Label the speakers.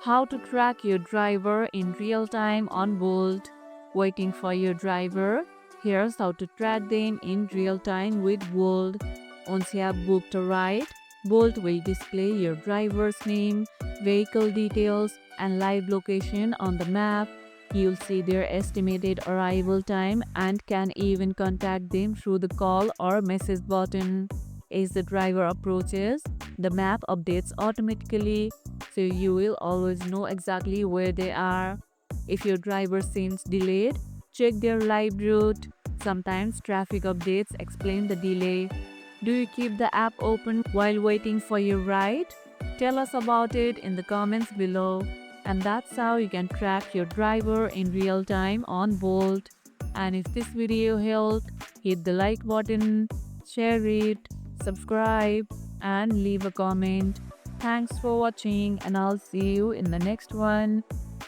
Speaker 1: How to track your driver in real time on Bolt. Waiting for your driver? Here's how to track them in real time with Bolt. Once you have booked a ride, Bolt will display your driver's name, vehicle details, and live location on the map. You'll see their estimated arrival time and can even contact them through the call or message button. As the driver approaches, the map updates automatically, so you will always know exactly where they are. If your driver seems delayed, check their live route. Sometimes traffic updates explain the delay. Do you keep the app open while waiting for your ride? Tell us about it in the comments below. And that's how you can track your driver in real time on Bolt. And if this video helped, hit the like button, share it, subscribe, and leave a comment. Thanks for watching, and I'll see you in the next one.